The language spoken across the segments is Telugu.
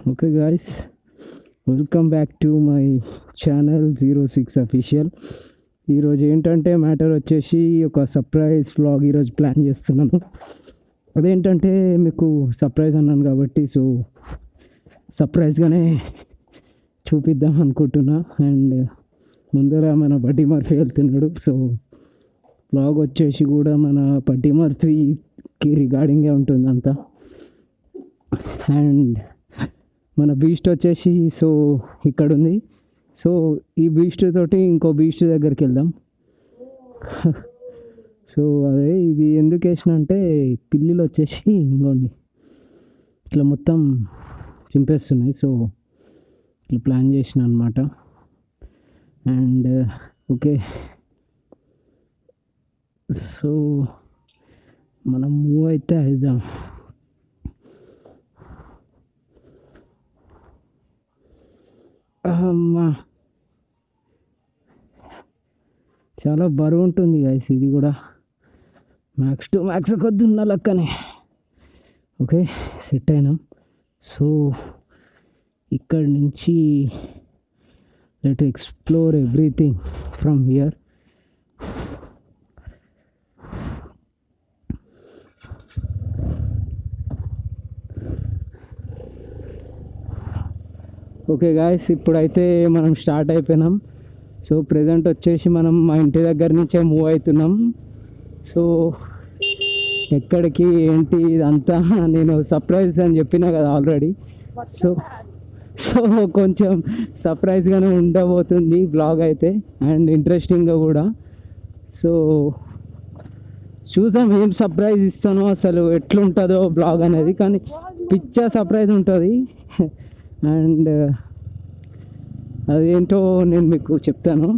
Okay guys, welcome back to my channel 06 official. ఈరోజు ఏంటంటే మ్యాటర్ వచ్చేసి ఒక సర్ప్రైజ్ వ్లాగ్ ఈరోజు ప్లాన్ చేస్తున్నాను. అదేంటంటే మీకు సర్ప్రైజ్ అన్నాను కాబట్టి సో సర్ప్రైజ్గానే చూపిద్దాం అనుకుంటున్నా. అండ్ ముందర మన బడ్డీ మర్ఫీ వెళ్తున్నాడు. సో వ్లాగ్ వచ్చేసి కూడా మన బడ్డీ మర్ఫీకి రిగార్డింగే ఉంటుంది అంతా. అండ్ మన బీస్ట్ వచ్చేసి సో ఇక్కడ ఉంది. సో ఈ బీస్ట్ తోటి ఇంకో బీస్ట్ దగ్గరికి వెళ్దాం. సో అదే ఇది ఎందుకు వేసిన అంటే పిల్లిలు వచ్చేసి ఇంకోండి ఇట్లా మొత్తం చింపేస్తున్నాయి. సో ఇట్లా ప్లాన్ చేసిన అనమాట. అండ్ ఓకే, సో మనం మూవ్ అయితే అయిద్దాం. అమ్మా, చాలా బరువు ఉంటుంది గైస్. ఇది కూడా మ్యాక్స్ టు మ్యాక్స్ కొద్ది ఉన్న లెక్కనే. ఓకే, సెట్ అయినాం. సో ఇక్కడి నుంచి let explore everything from here. Okay guys, ఇప్పుడైతే మనం స్టార్ట్ అయిపోయినాం. సో ప్రజెంట్ వచ్చేసి మనం మా ఇంటి దగ్గర నుంచే మూవ్ అవుతున్నాం. సో ఎక్కడికి ఏంటి ఇదంతా నేను సర్ప్రైజ్ అని చెప్పినా కదా ఆల్రెడీ. సో సో కొంచెం సర్ప్రైజ్గానే ఉండబోతుంది బ్లాగ్ అయితే, అండ్ ఇంట్రెస్టింగ్గా కూడా. సో చూసాం ఏం సర్ప్రైజ్ ఇస్తానో, అసలు ఎట్లుంటుందో బ్లాగ్ అనేది. కానీ పిచ్చా సర్ప్రైజ్ ఉంటుంది. అండ్ అదేంటో నేను మీకు చెప్తాను.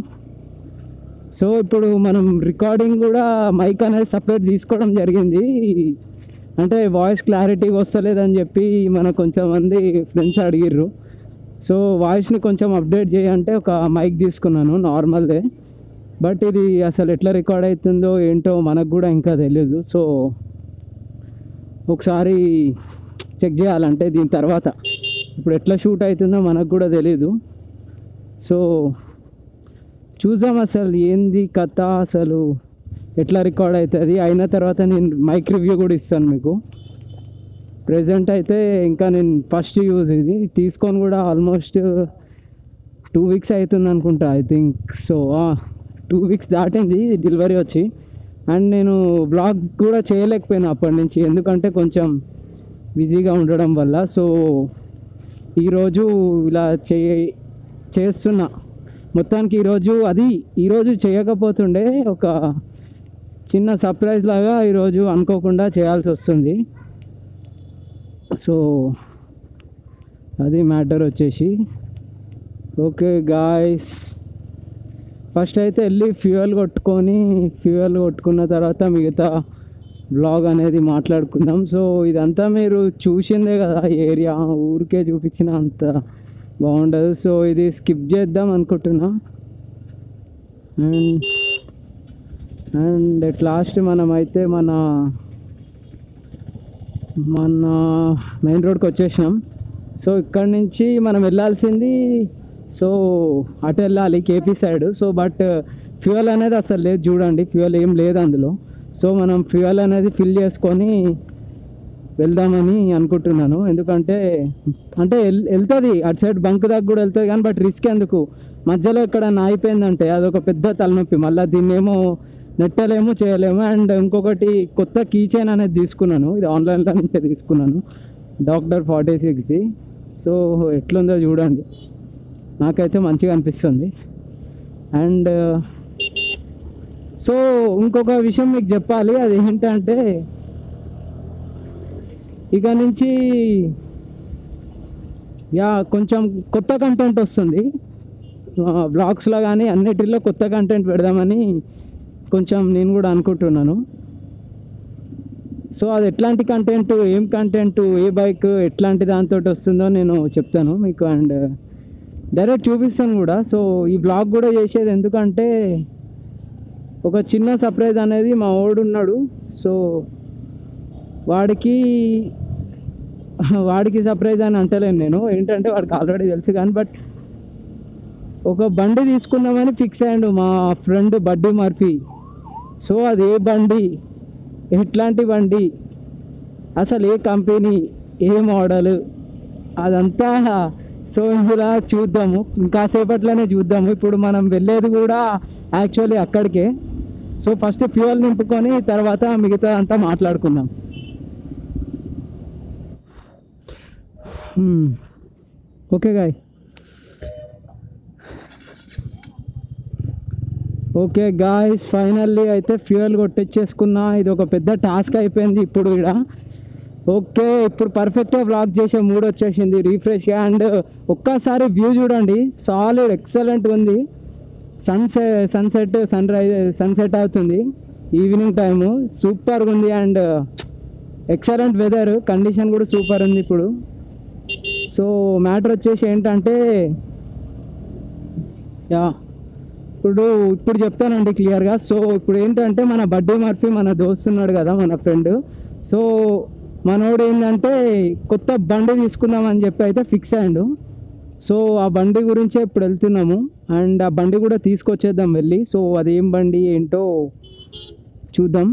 సో ఇప్పుడు మనం రికార్డింగ్ కూడా మైక్ అనేది సపరేట్ తీసుకోవడం జరిగింది. అంటే వాయిస్ క్లారిటీగా వస్తలేదని చెప్పి మన కొంచెం మంది ఫ్రెండ్స్ అడిగిర్రు. సో వాయిస్ని కొంచెం అప్డేట్ చేయంటే ఒక మైక్ తీసుకున్నాను నార్మల్దే. బట్ ఇది అసలు ఎట్లా రికార్డ్ అవుతుందో ఏంటో మనకు కూడా ఇంకా తెలియదు. సో ఒకసారి చెక్ చేయాలంటే దీని తర్వాత ఇప్పుడు ఎట్లా షూట్ అవుతుందో మనకు కూడా తెలీదు. సో చూద్దాం అసలు ఏంది కథ, అసలు ఎట్లా రికార్డ్ అవుతుంది. అయిన తర్వాత నేను మైక్ రివ్యూ కూడా ఇస్తాను మీకు. ప్రెజెంట్ అయితే ఇంకా నేను ఫస్ట్ యూజ్ ఇది తీసుకొని కూడా ఆల్మోస్ట్ 2 weeks అవుతుంది అనుకుంటా, ఐ థింక్. సో 2 weeks దాటింది డెలివరీ వచ్చి. అండ్ నేను బ్లాగ్ కూడా చేయలేకపోయినా అప్పటి నుంచి, ఎందుకంటే కొంచెం బిజీగా ఉండడం వల్ల. సో ఈరోజు ఇలా చేస్తున్నా మొత్తానికి. ఈరోజు చేయకపోతుండే ఒక చిన్న సర్ప్రైజ్ లాగా ఈరోజు అనుకోకుండా చేయాల్సి వస్తుంది. సో అది మ్యాటర్ వచ్చేసి. ఓకే గాయస్, ఫస్ట్ అయితే వెళ్ళి ఫ్యూయల్ కొట్టుకున్న తర్వాత మిగతా బ్లాగ్ అనేది మాట్లాడుకుందాం. సో ఇదంతా మీరు చూసిందే కదా, ఏరియా ఊరికే చూపించిన అంత బాగుండదు. సో ఇది స్కిప్ చేద్దాం అనుకుంటున్నా. అండ్ అట్ లాస్ట్ మనమైతే మన మెయిన్ రోడ్కి వచ్చేసినాం. సో ఇక్కడ నుంచి మనం వెళ్ళాల్సింది, సో అటు వెళ్ళాలి KP side. So but fuel అనేది అసలు లేదు, చూడండి ఫ్యూయల్ ఏం లేదు అందులో. సో మనం ఫ్యూయల్ అనేది ఫిల్ చేసుకొని వెళ్దామని అనుకుంటున్నాను. ఎందుకంటే అంటే వెళ్తుంది అటు సైడ్ బంక్ దాకా కూడా వెళ్తుంది, కానీ బట్ రిస్క్ ఎందుకు, మధ్యలో ఇక్కడ అయిపోయిందంటే అదొక పెద్ద తలనొప్పి. మళ్ళీ దీన్నేమో నెట్టలేమో చేయలేము. అండ్ ఇంకొకటి కొత్త కీ చైన్ అనేది తీసుకున్నాను, ఇది ఆన్లైన్లో నుంచే తీసుకున్నాను, డాక్టర్ 46ది. సో ఎట్లుందో చూడండి, నాకైతే మంచిగా అనిపిస్తుంది. అండ్ సో ఇంకొక విషయం మీకు చెప్పాలి, అది ఏంటంటే ఇక నుంచి కొంచెం కొత్త కంటెంట్ వస్తుంది బ్లాగ్స్లో కానీ అన్నిటిలో కొత్త కంటెంట్ పెడదామని కొంచెం నేను కూడా అనుకుంటున్నాను. సో అది ఎట్లాంటి కంటెంట్, ఏం కంటెంట్, ఏ బైక్ ఎట్లాంటి దాంతో వస్తుందో నేను చెప్తాను మీకు. అండ్ డైరెక్ట్ చూపిస్తాను కూడా. సో ఈ బ్లాగ్ కూడా చేసేది ఎందుకంటే ఒక చిన్న సర్ప్రైజ్ అనేది మా వాడు ఉన్నాడు. సో వాడికి వాడికి సర్ప్రైజ్ అని అంటలేను నేను, ఏంటంటే వాడికి ఆల్రెడీ తెలుసు కానీ, బట్ ఒక బండి తీసుకుందామని ఫిక్స్ అయ్యాడు మా ఫ్రెండ్ బడ్డీ మర్ఫీ. సో అది ఏ బండి, ఎట్లాంటి బండి, అసలు ఏ కంపెనీ, ఏ మోడల్, అదంతా సో ఇందులో చూద్దాము, ఇంకాసేపట్లోనే చూద్దాము. ఇప్పుడు మనం వెళ్ళేది కూడా యాక్చువల్లీ అక్కడికే. సో ఫస్ట్ ఫ్యూయల్ నింపుకొని తర్వాత మిగతా అంతా మాట్లాడుకుందాం. Okay guy, okay guys, finally అయితే ఫ్యూయల్ కొట్టించేసుకున్నా. ఇది ఒక పెద్ద టాస్క్ అయిపోయింది ఇప్పుడు ఇక్కడ. ఓకే, ఇప్పుడు పర్ఫెక్ట్గా బ్లాక్ చేసే మూడ్ వచ్చేసింది, రీఫ్రెష్గా. అండ్ ఒక్కసారి వ్యూ చూడండి, సాలిడ్ ఎక్సలెంట్ ఉంది. సన్సెట్ అవుతుంది ఈవినింగ్ టైము, సూపర్గా ఉంది. అండ్ ఎక్సలెంట్ వెదర్, కండిషన్ కూడా సూపర్ ఉంది ఇప్పుడు. సో మ్యాటర్ వచ్చేసి ఏంటంటే, ఇప్పుడు చెప్తానండి క్లియర్గా. సో ఇప్పుడు ఏంటంటే మన బడ్డీ మర్ఫీ, మన దోస్తు ఉన్నాడు కదా, మన ఫ్రెండ్. సో మనోడు ఏంటంటే కొత్త బండి తీసుకుందామని చెప్పి అయితే ఫిక్స్ అయ్యాడు. సో ఆ బండి గురించే ఇప్పుడు వెళ్తున్నాము, అండ్ ఆ బండి కూడా తీసుకొచ్చేద్దాం వెళ్ళి. సో అదేం బండి ఏంటో చూద్దాం.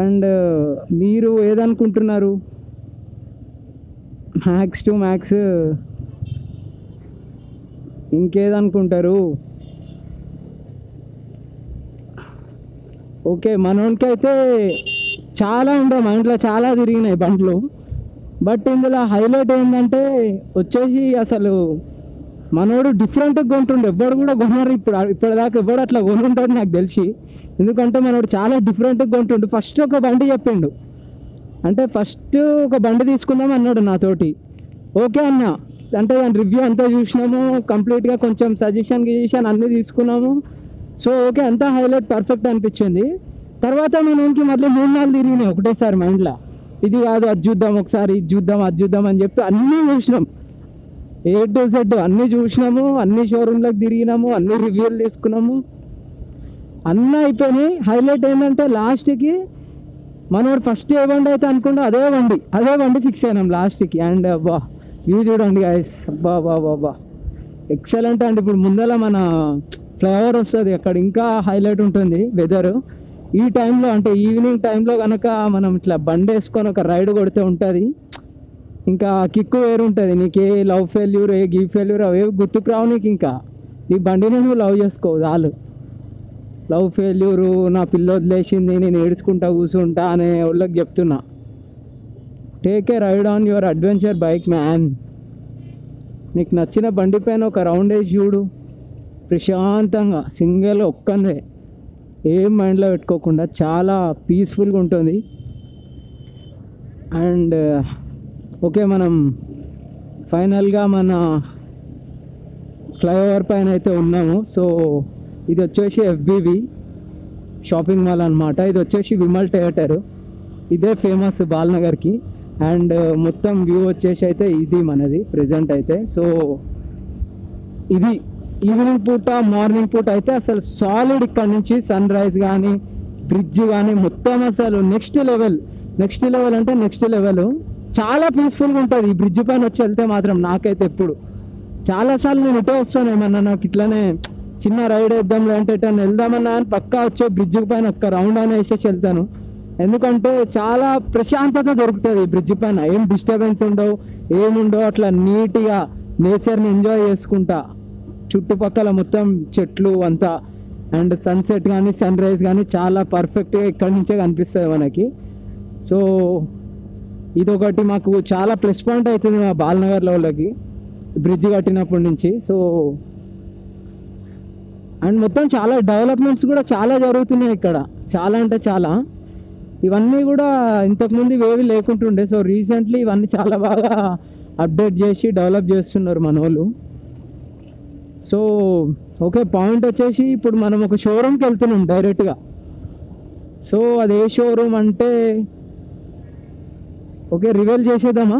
అండ్ మీరు ఏదనుకుంటున్నారు, మ్యాక్స్ టు మ్యాక్స్ ఇంకేదనుకుంటారు? ఓకే, మనోనికి అయితే చాలా ఉండే, మా ఇంట్లో చాలా తిరిగినాయి బండ్లు. బట్ ఇందులో హైలైట్ ఏంటంటే వచ్చేసి అసలు మనోడు డిఫరెంట్గా కొంటుండే, ఎవ్వడు కూడా కొన్నారు ఇప్పటిదాకా ఎవ్వడు అట్లా కొనుంటాడు నాకు తెలిసి. ఎందుకంటే మనోడు చాలా డిఫరెంట్గా కొంటుండు. ఫస్ట్ ఒక బండి చెప్పిండు, అంటే ఫస్ట్ ఒక బండి తీసుకుందాం అన్నాడు నాతోటి. ఓకే అన్న, అంటే దాని రివ్యూ అంతా చూసినాము కంప్లీట్గా, కొంచెం సజెషన్ అన్నీ తీసుకున్నాము. సో ఓకే, అంతా హైలైట్ పర్ఫెక్ట్ అనిపించింది. తర్వాత మనకి మళ్ళీ 3-4 తిరిగినాయి ఒకటేసారి మైండ్లో. ఇది కాదు, అది చూద్దాం ఒకసారి, ఇది చూద్దాం, అది చూద్దాం అని చెప్పి అన్నీ చూసినాం, A to Z అన్నీ చూసినాము, అన్ని షోరూమ్లకు తిరిగినాము, అన్ని రివ్యూలు తీసుకున్నాము, అన్నీ అయిపోయినాయి. హైలైట్ ఏంటంటే లాస్ట్కి మనోడు ఫస్ట్ ఏ బండి అయితే అనుకుంటా అదే బండి ఫిక్స్ అయినాం లాస్ట్కి. అండ్ అబ్బా వ్యూ చూడండి గైస్, అబ్బా ఎక్సలెంట్. అండ్ ఇప్పుడు ముందర మన ఫ్లైఓవర్ వస్తుంది, అక్కడ ఇంకా హైలైట్ ఉంటుంది వెదర్. ఈ టైంలో అంటే ఈవినింగ్ టైంలో కనుక మనం ఇట్లా బండి వేసుకొని ఒక రైడ్ కొడితే ఉంటుంది, ఇంకా కిక్కు వేరు ఉంటుంది. నీకు ఏ లవ్ ఫెయిల్యూర్, ఏ గివ్ ఫెయిల్యూర్ అవి గుర్తుకు రావు నీకు. ఇంకా నీ బండిని నువ్వు లవ్ చేసుకోవు చాలు. లవ్ ఫెయిల్యూరు, నా పిల్ల వదిలేసింది, నేను ఏడ్చుకుంటా కూర్చుంటా అనే వాళ్ళకి చెప్తున్నా, take a ride on your adventure bike man. నీకు నచ్చిన బండి పైన ఒక రౌండ్ వేసి చూడు, ప్రశాంతంగా సింగిల్ ఒక్కనే, ఏం మైండ్లో పెట్టుకోకుండా, చాలా పీస్ఫుల్గా ఉంటుంది. అండ్ ఓకే, మనం ఫైనల్గా మన ఫ్లైఓవర్ పైన అయితే ఉన్నాము. సో ఇది వచ్చేసి FBV షాపింగ్ మాల్ అనమాట. ఇది వచ్చేసి విమల్ థియేటర్, ఇదే ఫేమస్ బాల్నగర్కి. అండ్ మొత్తం వ్యూ వచ్చేసి అయితే ఇది మనది ప్రజెంట్ అయితే. సో ఇది ఈవినింగ్ పూట, మార్నింగ్ పూట అయితే అసలు సాలిడ్. ఇక్కడ నుంచి సన్ రైజ్ కానీ, బ్రిడ్జ్ కానీ మొత్తం అసలు నెక్స్ట్ లెవెల్ అంటే నెక్స్ట్ లెవెల్. చాలా పీస్ఫుల్గా ఉంటుంది ఈ బ్రిడ్జ్ పైన వచ్చి వెళ్తే మాత్రం. నాకైతే ఎప్పుడు చాలాసార్లు నేను ఇటే వస్తాను, ఏమన్నా నాకు ఇట్లానే చిన్న రైడ్ వేద్దాం లేదంటే ఎటన్నా వెళ్దామన్నా అని పక్కా వచ్చే బ్రిడ్జ్ పైన ఒక్క రౌండ్ అని వేసేసి వెళ్తాను. ఎందుకంటే చాలా ప్రశాంతత దొరుకుతుంది ఈ బ్రిడ్జ్ పైన, ఏం డిస్టర్బెన్స్ ఉండవు, ఏముండవు. అట్లా నీట్గా నేచర్ని ఎంజాయ్ చేసుకుంటా, చుట్టుపక్కల మొత్తం చెట్లు అంతా, అండ్ సన్సెట్ కానీ సన్ రైజ్ కానీ చాలా పర్ఫెక్ట్గా ఇక్కడి నుంచే కనిపిస్తుంది మనకి. సో ఇదొకటి మాకు చాలా ప్లస్ పాయింట్ అవుతుంది మా బాలనగర్లో వాళ్ళకి బ్రిడ్జ్ కట్టినప్పటి నుంచి. సో అండ్ మొత్తం చాలా డెవలప్మెంట్స్ కూడా చాలా జరుగుతున్నాయి ఇక్కడ, చాలా అంటే చాలా. ఇవన్నీ కూడా ఇంతకుముందు ఇవేవి లేకుంటుండే. సో రీసెంట్లీ ఇవన్నీ చాలా బాగా అప్డేట్ చేసి డెవలప్ చేస్తున్నారు మన వాళ్ళు. సో ఓకే, పాయింట్ వచ్చేసి ఇప్పుడు మనం ఒక షోరూమ్కి వెళ్తున్నాం డైరెక్ట్గా. సో అది ఏ షోరూమ్ అంటే, ఓకే రివీల్ చేద్దామా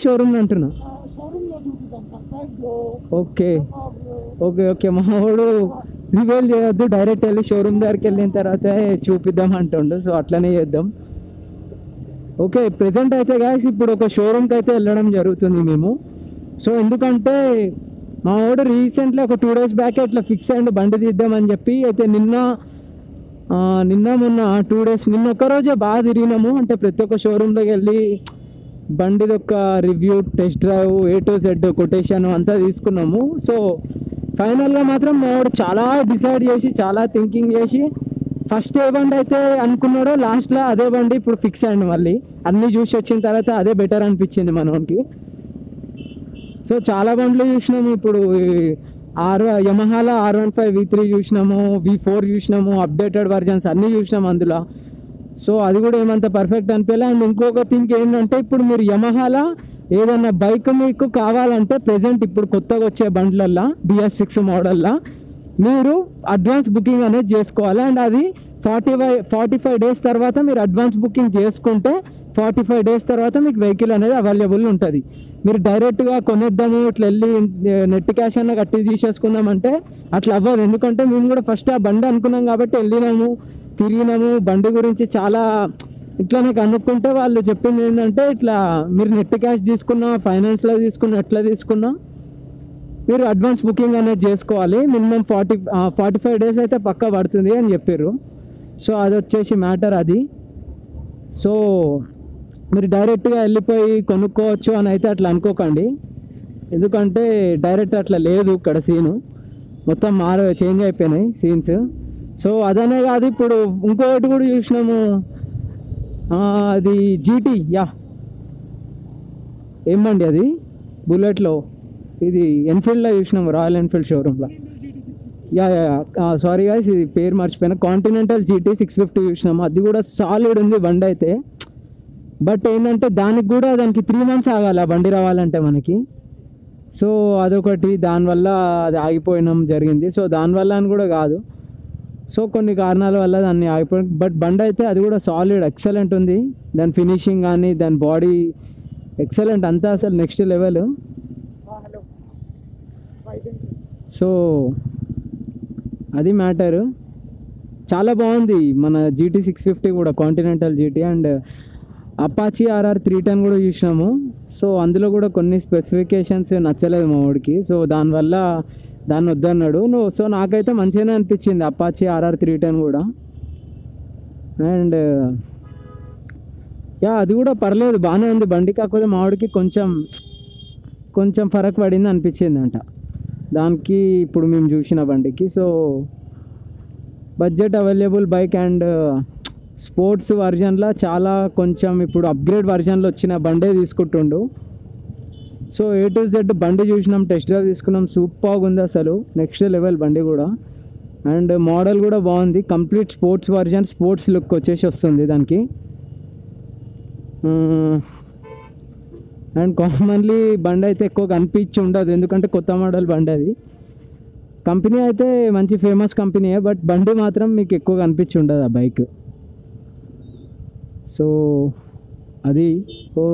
షోరూమ్ అంటున్నా. ఓకే మా వాడు రివీల్ చేయొద్దు, డైరెక్ట్ వెళ్ళి షోరూమ్ దగ్గరికి వెళ్ళిన తర్వాత చూపిద్దాం అంటుండు. సో అట్లనే చేద్దాం. ఓకే, ప్రెజెంట్ అయితే గాయస్ ఇప్పుడు ఒక షోరూమ్కి అయితే వెళ్ళడం జరుగుతుంది మేము. సో ఎందుకంటే మా వాడు రీసెంట్లీ ఒక 2 days బ్యాక్ ఇట్లా ఫిక్స్ అయ్యిండు బండి తీద్దామని చెప్పి. అయితే నిన్న మొన్న 2 days నిన్న ఒక్కరోజే బాగా తిరిగినాము. అంటే ప్రతి ఒక్క షోరూంలోకి వెళ్ళి బండిది ఒక review, test drive, A to Z quotation అంతా తీసుకున్నాము. సో ఫైనల్గా మాత్రం మా వాడు చాలా డిసైడ్ చేసి, చాలా థింకింగ్ చేసి ఫస్ట్ ఏ బండి అయితే అనుకున్నాడో లాస్ట్లో అదే బండి ఇప్పుడు ఫిక్స్ అయ్యింది. మళ్ళీ అన్నీ చూసి వచ్చిన తర్వాత అదే బెటర్ అనిపించింది మనోనికి. సో చాలా బండ్లు చూసినాము. ఇప్పుడు యమహాలో R15 V3 చూసినాము, V4 చూసినాము, అప్డేటెడ్ వర్జన్స్ అన్నీ చూసినాము అందులో. సో అది కూడా ఏమంత పర్ఫెక్ట్ అనిపించలే. అండ్ ఇంకొక థింగ్ ఏంటంటే ఇప్పుడు మీరు యమహాలో ఏదన్నా బైక్ మీకు కావాలంటే ప్రెజెంట్ ఇప్పుడు కొత్తగా వచ్చే బండ్లల్లో BS6 మోడల్లో మీరు అడ్వాన్స్ బుకింగ్ అనేది చేసుకోవాలి. అండ్ అది 45 days తర్వాత మీరు అడ్వాన్స్ బుకింగ్ చేసుకుంటే 45 days తర్వాత మీకు వెహికల్ అనేది అవైలబుల్ ఉంటుంది. మీరు డైరెక్ట్గా కొనేద్దాము ఇట్లా వెళ్ళి నెట్ క్యాష్ అన్న కట్టి తీసేసుకుందామంటే అట్లా అవ్వదు. ఎందుకంటే మేము కూడా ఫస్ట్ ఆ బండి అనుకున్నాం కాబట్టి వెళ్ళినాము, తిరిగినాము. బండి గురించి చాలా ఇట్లా నాకు అనుకుంటే వాళ్ళు చెప్పింది ఏంటంటే ఇట్లా మీరు నెట్ క్యాష్ తీసుకున్నా, ఫైనాన్స్లో తీసుకున్నా, ఎట్లా తీసుకున్నా మీరు అడ్వాన్స్ బుకింగ్ అనేది చేసుకోవాలి. మినిమం 45 days అయితే పక్కా పడుతుంది అని చెప్పారు. సో అది వచ్చేసి మ్యాటర్ అది. సో మీరు డైరెక్ట్గా వెళ్ళిపోయి కొనుక్కోవచ్చు అని అయితే అట్లా అనుకోకండి. ఎందుకంటే డైరెక్ట్ అట్లా లేదు ఇక్కడ సీను, మొత్తం చేంజ్ అయిపోయినాయి సీన్స్. సో అదనే కాదు, ఇప్పుడు ఇంకొకటి కూడా చూసినాము, అది GT. ఏమండి అది బుల్లెట్లో, ఇది ఎన్ఫీల్డ్లో చూసినాము, రాయల్ ఎన్ఫీల్డ్ షోరూంలో. సారీ గాయ్స్, ఇది పేరు మర్చిపోయినా, కాంటినెంటల్ GT 650 చూసినాము. అది కూడా సాలిడ్ ఉంది బండి అయితే. బట్ ఏంటంటే దానికి 3 months ఆగాలి ఆ బండి రావాలంటే మనకి. సో అదొకటి, దానివల్ల అది ఆగిపోయినాం జరిగింది. సో దానివల్ల అని కూడా కాదు, సో కొన్ని కారణాల వల్ల దాన్ని ఆగిపోయింది. బట్ బండి అయితే అది కూడా సాలిడ్ ఎక్సలెంట్ ఉంది. దాని ఫినిషింగ్ కానీ దాని బాడీ ఎక్సలెంట్, అంతా అసలు నెక్స్ట్ లెవెల్. సో అది మ్యాటరు. చాలా బాగుంది మన GT 650 కూడా, continental GT. And Apache RR 310 కూడా చూసినాము. సో అందులో కూడా కొన్ని స్పెసిఫికేషన్స్ నచ్చలేదు మా వాడికి. సో దానివల్ల దాన్ని వద్దన్నాడు. సో నాకైతే మంచిగానే అనిపించింది అపాచీ RR 310 కూడా. అండ్ అది కూడా పర్లేదు, బాగానే ఉంది బండి. కాకపోతే మా వాడికి కొంచెం ఫరక్ పడింది అనిపించింది అంట దానికి ఇప్పుడు మేము చూసిన బండికి. So budget available bike and sports వర్జన్లో చాలా కొంచెం ఇప్పుడు అప్గ్రేడ్ వర్జన్లో వచ్చిన బండే తీసుకుంటుండు. సో A to Z బండి చూసినాం, టెస్ట్ డ్రైవ్ తీసుకున్నాం, సూపర్గా ఉంది అసలు, నెక్స్ట్ లెవెల్ బండి కూడా. అండ్ మోడల్ కూడా బాగుంది, complete sports version, sports look వచ్చేసి వస్తుంది దానికి. అండ్ కామన్లీ బండి అయితే ఎక్కువ కనిపించి ఉండదు, ఎందుకంటే కొత్త మోడల్ బండి అది. కంపెనీ అయితే మంచి ఫేమస్ కంపెనీయే, బట్ బండి మాత్రం మీకు ఎక్కువ కనిపించి ఉండదు ఆ బైక్. సో అది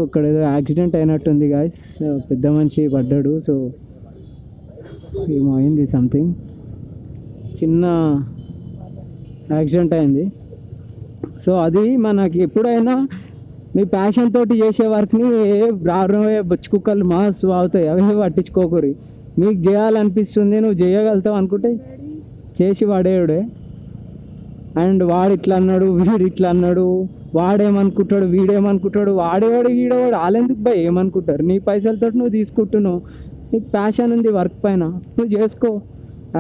ఇక్కడ ఏదో యాక్సిడెంట్ అయినట్టుంది గాయస్, పెద్ద మనిషి పడ్డాడు. సో ఏమో అయింది, సంథింగ్ చిన్న యాక్సిడెంట్ అయింది. సో అది మనకి ఎప్పుడైనా మీ ప్యాషన్ తోటి చేసే వర్క్ని రాబోయే బొచ్చు కుక్కలు మాస్ అవుతాయి, అవి పట్టించుకోకూరి. మీకు చేయాలనిపిస్తుంది, నువ్వు చేయగలుగుతావు అనుకుంటే చేసి వాడేయుడే. అండ్ వాడు ఇట్లా అన్నాడు, వీడు ఇట్లా అన్నాడు, వాడేమనుకుంటాడు, వీడేమనుకుంటాడు, వాడేవాడు వీడేవాడు వాళ్ళెందుకు భయ్ ఏమనుకుంటారు? నీ పైసలతో నువ్వు తీసుకుంటున్నావు, నీకు ప్యాషన్ ఉంది వర్క్ పైన, నువ్వు చేసుకో.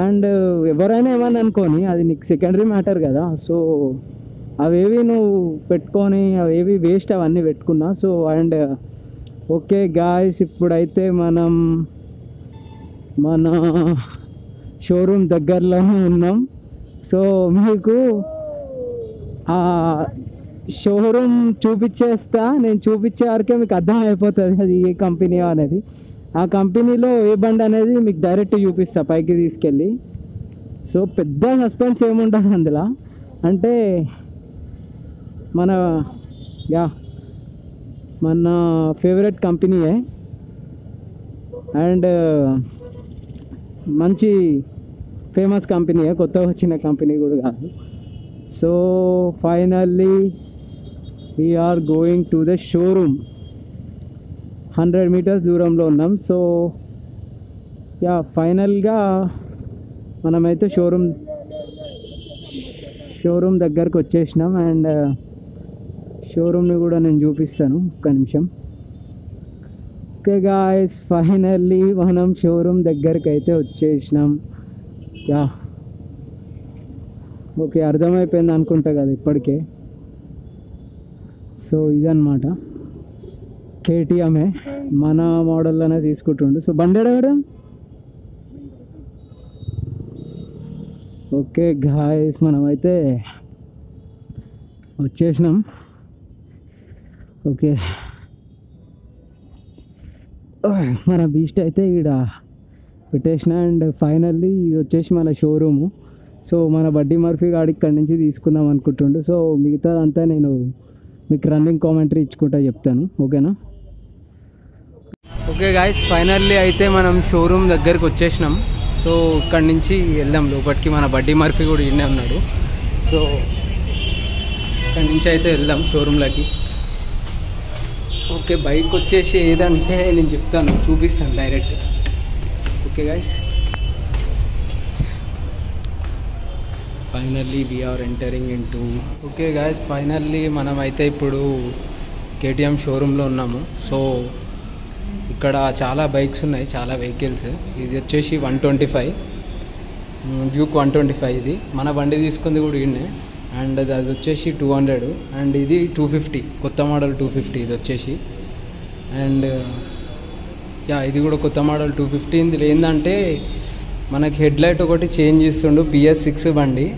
అండ్ ఎవరైనా ఏమని అనుకోని అది నీకు సెకండరీ మ్యాటర్ కదా. సో అవేవి నువ్వు పెట్టుకొని అవేవి వేస్ట్ అవన్నీ పెట్టుకున్నా. సో అండ్ ఓకే గాయ్స్, ఇప్పుడైతే మనం మన షోరూమ్ దగ్గరలోనే ఉన్నాం. సో మీకు ఆ షోరూమ్ చూపించేస్తా, నేను చూపించే వరకే మీకు అర్థం అయిపోతుంది అది ఏ కంపెనీ అనేది. ఆ కంపెనీలో ఏ బండి అనేది మీకు డైరెక్ట్ చూపిస్తా పైకి తీసుకెళ్ళి. సో పెద్ద సస్పెన్స్ ఏముంటుంది అందులో, అంటే మన ఫేవరెట్ కంపెనీయే అండ్ మంచి ఫేమస్ కంపెనీయే, కొత్తగా వచ్చిన కంపెనీ కూడా కాదు. So finally we are going to the showroom. 100 meters దూరంలో ఉన్నాం. సో యా, ఫైనల్గా మనమైతే షోరూమ్ దగ్గరకు వచ్చేసినాం. అండ్ షోరూమ్ని కూడా నేను చూపిస్తాను, ఒక్క నిమిషం. ఓకే గాయ్స్, ఫైనల్లీ మనం షోరూమ్ దగ్గరికి అయితే వచ్చేసినాం. యా, ఓకే, అర్థమైపోయింది అనుకుంటా కదా ఇప్పటికే. సో ఇదన్నమాట, కేటీఎంఏ మన మోడల్లోనే తీసుకుంటుండు. సో బండి ఎవరు? ఓకే గాయ్స్, మనమైతే వచ్చేసినాం. ఓకే, మన బీస్ట్ అయితే ఈడ పెట్టేసిన. అండ్ ఫైనల్లీ ఇది వచ్చేసి మన షోరూము. సో మన బడ్డీ మర్ఫీ గాడి ఇక్కడి నుంచి తీసుకుందాం అనుకుంటుండు. సో మిగతాదంతా నేను మీకు రన్నింగ్ కామెంటరీ ఇచ్చుకుంటా చెప్తాను, ఓకేనా? ఓకే గాయ్స్, ఫైనల్లీ అయితే మనం షోరూమ్ దగ్గరికి వచ్చేసినాం. సో ఇక్కడి నుంచి వెళ్దాం లోపలికి. మన బడ్డీ మర్ఫీ కూడా ఇన్నే ఉన్నాడు. సో ఇక్కడి నుంచి అయితే వెళ్దాం షోరూమ్లోకి. ఓకే, బైక్ వచ్చేసి ఏదంటే నేను చెప్తాను, చూపిస్తాను direct. Okay guys, finally we are entering into. Okay guys, finally మనమైతే ఇప్పుడు కేటీఎం షోరూంలో ఉన్నాము. సో ఇక్కడ చాలా బైక్స్ ఉన్నాయి, చాలా వెహికల్స్. ఇది వచ్చేసి 125 డ్యూక్ 125. ఇది మన బండి తీసుకుంది కూడా ఇన్నే. అండ్ అది వచ్చేసి 200. అండ్ ఇది 250, కొత్త మోడల్ 250 ఇది వచ్చేసి. అండ్ యా, ఇది కూడా కొత్త మోడల్ 250. ఇందులో ఏంటంటే మనకి హెడ్ లైట్ ఒకటి చేంజ్ చేస్తుండు, PS6 బండి.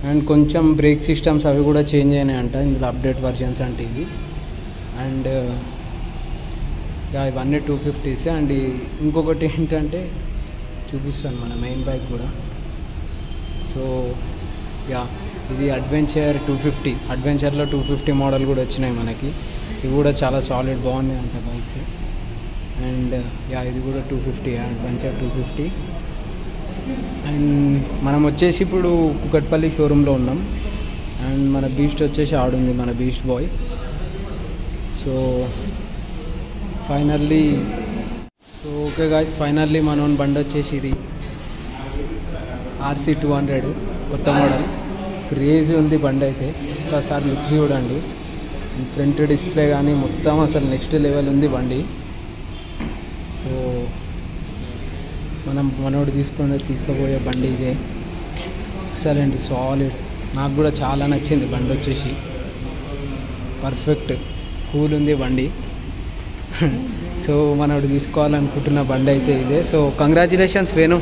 అండ్ కొంచెం బ్రేక్ సిస్టమ్స్ అవి కూడా చేంజ్ అయినాయంట ఇందులో, అప్డేట్ వర్షన్స్ అంటే ఇవి. అండ్ యా, ఇవన్నీ 250s. అండ్ ఇంకొకటి ఏంటంటే చూపిస్తాను మన మెయిన్ బైక్ కూడా. సో యా, ఇది అడ్వెంచర్ 250. అడ్వెంచర్లో 250 మోడల్ కూడా వచ్చినాయి మనకి. ఇవి కూడా చాలా సాలిడ్, బాగున్నాయి అంట బైక్స్. అండ్ యా, ఇది కూడా 250, అడ్వెంచర్ 250. అండ్ మనం వచ్చేసి ఇప్పుడు కుకట్పల్లి షోరూంలో ఉన్నాం. అండ్ మన బీస్ట్ వచ్చేసి ఆడుంది, మన beast boy. So finally, so okay guys, finally మన బండి వచ్చేసి ఇది RC 200 కొత్త మోడల్. క్రేజీ ఉంది బండి అయితే, ఒకసారి లుక్స్ చూడండి. ఫ్రంట్ డిస్ప్లే కానీ మొత్తం అసలు నెక్స్ట్ లెవెల్ ఉంది బండి. సో మనోడు తీసుకుపోయే బండి ఇదే. Excellent, solid. నాకు కూడా చాలా నచ్చింది బండి వచ్చేసి. పర్ఫెక్ట్, కూల్ ఉంది బండి. సో మనోడు తీసుకోవాలనుకుంటున్న బండి అయితే ఇదే. So congratulations Venu.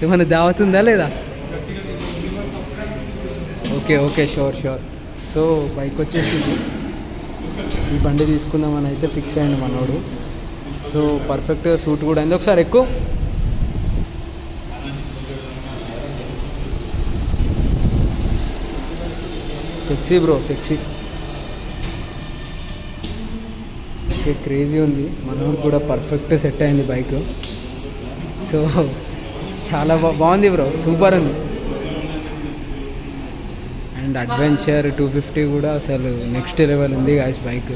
ఏమైనా దావత్ ఉందా లేదా? Okay okay, sure sure. So bike వచ్చేసి ఈ బండి తీసుకుందామని అయితే ఫిక్స్ అయ్యండి మనోడు. సో పర్ఫెక్ట్గా సూట్ కూడా అయింది. ఒకసారి ఎక్కువ sexy bro, sexy. Okay, crazy ఉంది. మనోడు కూడా పర్ఫెక్ట్ సెట్ అయింది బైక్. సో చాలా బాగుంది బ్రో, సూపర్ ఉంది. అండ్ అడ్వెంచర్ 250 కూడా అసలు నెక్స్ట్ లెవెల్ ఉంది గాయ్స్ బైక్.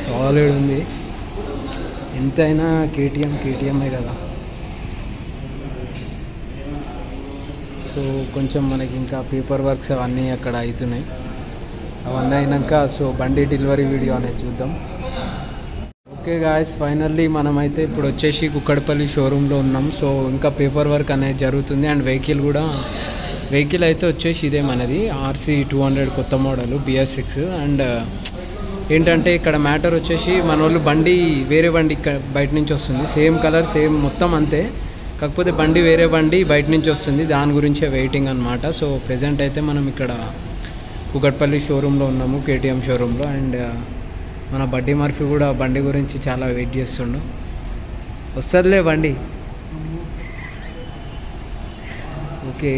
సాలిడ్ ఉంది. ఎంతైనా కేటీఎంఏ కదా. సో కొంచెం మనకి ఇంకా పేపర్ వర్క్స్ అవన్నీ అక్కడ అవుతున్నాయి. అవన్నీ అయినాక సో బండి డెలివరీ వీడియో అనేది చూద్దాం. ఓకే గాయ్స్, ఫైనల్లీ మనమైతే ఇప్పుడు వచ్చేసి కుక్కడపల్లి షోరూంలో ఉన్నాం. సో ఇంకా పేపర్ వర్క్ అనేది జరుగుతుంది. అండ్ వెహికల్ అయితే వచ్చేసి ఇదే మనది RC 200 కొత్త మోడల్ BS6. అండ్ ఏంటంటే ఇక్కడ మ్యాటర్ వచ్చేసి మన వాళ్ళు బండి వేరే బండి ఇక్కడ బయట నుంచి వస్తుంది, సేమ్ కలర్ సేమ్ మొత్తం అంతే, కాకపోతే బండి వేరే బండి బయట నుంచి వస్తుంది. దాని గురించే వెయిటింగ్ అనమాట. సో ప్రెజెంట్ అయితే మనం ఇక్కడ కుకట్పల్లి షోరూంలో ఉన్నాము, KTM షోరూంలో. అండ్ మన బడ్డీ మర్ఫీ కూడా బండి గురించి చాలా వెయిట్ చేస్తుండు. వస్తుందిలే బండి. ఓకే,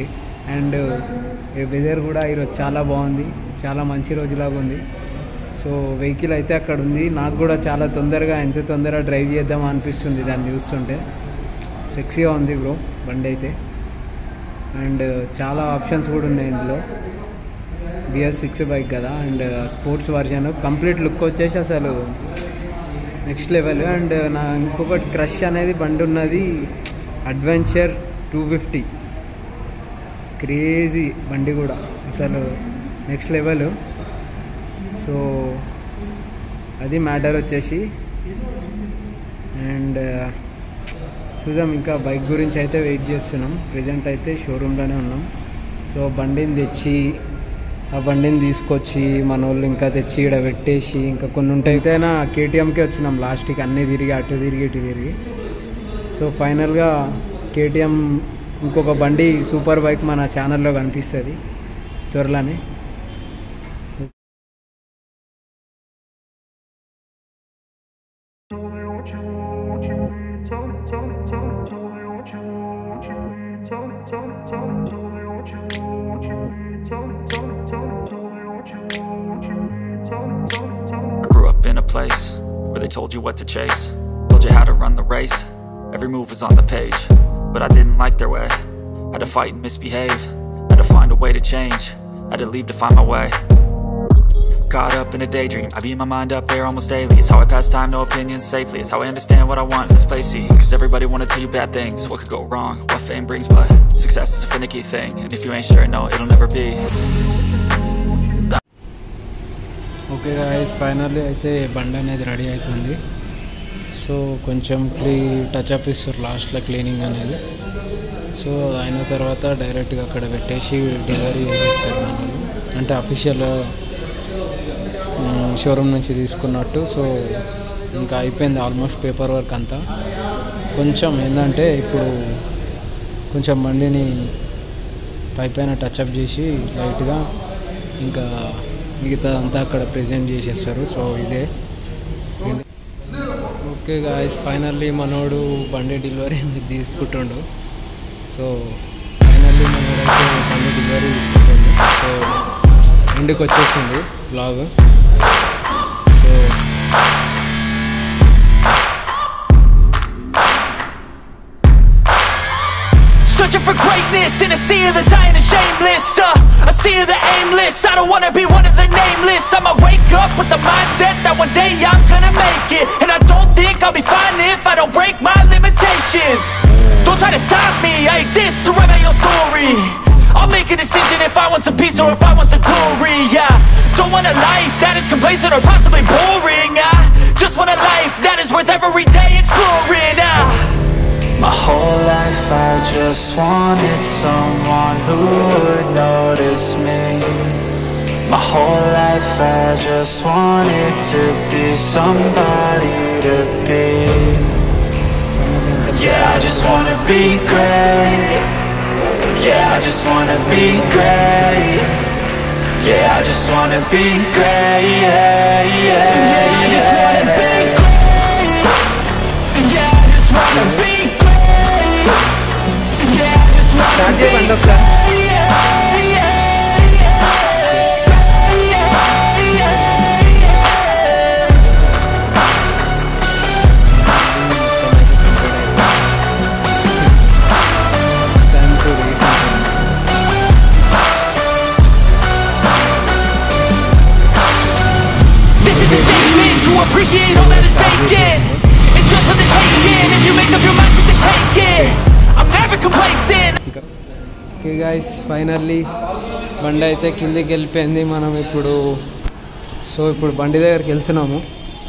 అండ్ వెదర్ కూడా ఈరోజు చాలా బాగుంది, చాలా మంచి రోజులాగా ఉంది. సో వెహికల్ అయితే అక్కడ ఉంది. నాకు కూడా చాలా ఎంత తొందరగా డ్రైవ్ చేద్దాం అనిపిస్తుంది దాన్ని చూస్తుంటే. సెక్సీగా ఉంది బ్రో బండి అయితే. అండ్ చాలా ఆప్షన్స్ కూడా ఉన్నాయి ఇందులో. BS6 బైక్ కదా, and sports version complete look వచ్చేసి అసలు నెక్స్ట్ లెవెల్. అండ్ నా ఇంకొకటి క్రష్ అనేది బండి ఉన్నది, అడ్వెంచర్ 250. క్రేజీ బండి కూడా అసలు నెక్స్ట్ లెవెల్. సో అది మ్యాటర్ వచ్చేసి. అండ్ చూద్దాం, ఇంకా బైక్ గురించి అయితే వెయిట్ చేస్తున్నాం. ప్రజెంట్ అయితే షోరూంలోనే ఉన్నాం. సో బండిని తెచ్చి ఆ బండిని తీసుకొచ్చి మన వాళ్ళు ఇంకా తెచ్చి ఇక్కడ పెట్టేసి, ఇంకా కొన్ని ఉంటాయితే నా KTMకే వచ్చినాం లాస్ట్కి, అన్నీ తిరిగి అటు తిరిగి ఇటు తిరిగి. సో ఫైనల్గా KTM ఇంకొక బండి సూపర్ బైక్ మన ఛానల్లో కనిపిస్తుంది త్వరలోనే. Place where they told you what to chase, told you how to run the race, every move was on the page, but I didn't like their way. Had to fight and misbehave, had to find a way to change, had to leave to find my way. Caught up in a daydream, I beat my mind up there almost daily. It's how I pass time, no opinions safely. It's how I understand what I want in this place, see. Cause everybody wanna tell you bad things, what could go wrong, what fame brings, but success is a finicky thing, and if you ain't sure, no, it'll never be. Okay guys, finally అయితే బండి అనేది రెడీ అవుతుంది. సో కొంచెం టచ్అప్ ఇస్తారు లాస్ట్లో, క్లీనింగ్ అనేది. సో అయిన తర్వాత డైరెక్ట్గా అక్కడ పెట్టేసి డెలివరీ చేస్తారు మనం, అంటే అఫీషియల్ షోరూమ్ నుంచి తీసుకున్నట్టు. సో ఇంకా అయిపోయింది ఆల్మోస్ట్ పేపర్ వర్క్ అంతా. కొంచెం ఏంటంటే ఇప్పుడు కొంచెం బండిని పైపైన టచ్అప్ చేసి లైట్గా ఇంకా మిగతా అంతా అక్కడ ప్రెజెంట్ చేసేస్తారు. సో ఇదే ఓకే గాయ్స్, ఫైనల్లీ మనోడు బండి డెలివరీ తీసుకుంటుండు. సో ఫైనల్లీ మనోడైతే బండి డెలివరీ తీసుకుంటుండు. సో ఇంటికి వచ్చేసింది blog. So searching for greatness in a sea of the dying and shameless, a sea of the aimless. I don't wanna be one of the nameless. I'ma wake up with the mindset that one day I'm gonna make it, and I don't think I'll be fine if I don't break my limitations. Don't try to stop me, I exist to write my own story. I'll make a decision if I want some peace or if I want the glory. Yeah, don't want a life that is complacent or possibly boring. I just want a life that is worth every day exploring. My whole life I just wanted someone who would notice me. My whole life I just wanted to be somebody to be. Yeah, I just wanna be great. Yeah, I just wanna be great. Yeah, I just wanna be great. Yeah, yeah, yeah, I just wanna be great. Yeah, I just wanna be great. This is a statement to appreciate all that is vacant. It's just for the taking. If you make up your mind, you can take it. I'm never complacent. Okay guys, finally బండి అయితే కిందకి వెళ్ళిపోయింది. మనం ఇప్పుడు ఇప్పుడు బండి దగ్గరికి వెళ్తున్నాము.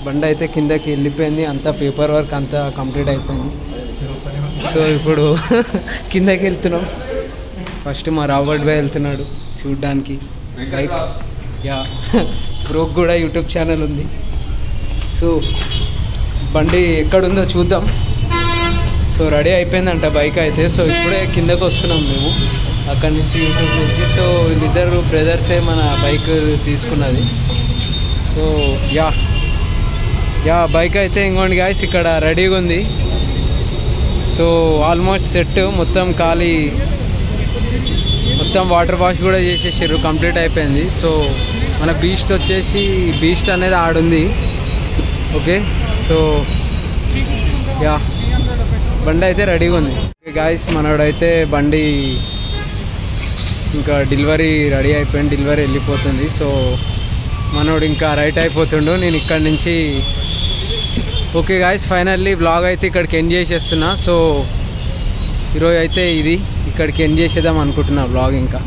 బండి అయితే కిందకి వెళ్ళిపోయింది, అంతా పేపర్ వర్క్ అంతా కంప్లీట్ అయిపోయింది. సో ఇప్పుడు కిందకి వెళ్తున్నాం. ఫస్ట్ మా రాబర్ట్ బాయ్ వెళ్తున్నాడు చూడ్డానికి బైక్. యా, బ్రోక్ కూడా యూట్యూబ్ ఛానల్ ఉంది. సో బండి ఎక్కడుందో చూద్దాం. సో రెడీ అయిపోయిందంట బైక్ అయితే. సో ఇప్పుడే కిందకు వస్తున్నాం మేము అక్కడి నుంచి, యూట్యూబ్ నుంచి. సో వీళ్ళిద్దరు బ్రదర్సే మన బైక్ తీసుకున్నది. సో యా బైక్ అయితే ఇంకోండి గాయస్ ఇక్కడ రెడీగా ఉంది. సో ఆల్మోస్ట్ సెట్ మొత్తం ఖాళీ, మొత్తం వాటర్ వాష్ కూడా చేసేసారు, కంప్లీట్ అయిపోయింది. సో మన బీస్ట్ అనేది ఆడుంది. ఓకే, సో యా బండి అయితే రెడీగా ఉంది. గాయస్ మనోడైతే బండి ఇంకా డెలివరీ రెడీ అయిపోయింది, డెలివరీ వెళ్ళిపోతుంది. సో మనోడు ఇంకా రైట్ అయిపోతుండు, నేను ఇక్కడ నుంచి. ఓకే గాయ్స్, ఫైనల్లీ వ్లాగ్ అయితే ఇక్కడికి ఎండ్ చేసేస్తున్నా. సో ఈరోజు అయితే ఇది ఇక్కడికి ఎండ్ చేసేద్దాం అనుకుంటున్నా వ్లాగ్. ఇంకా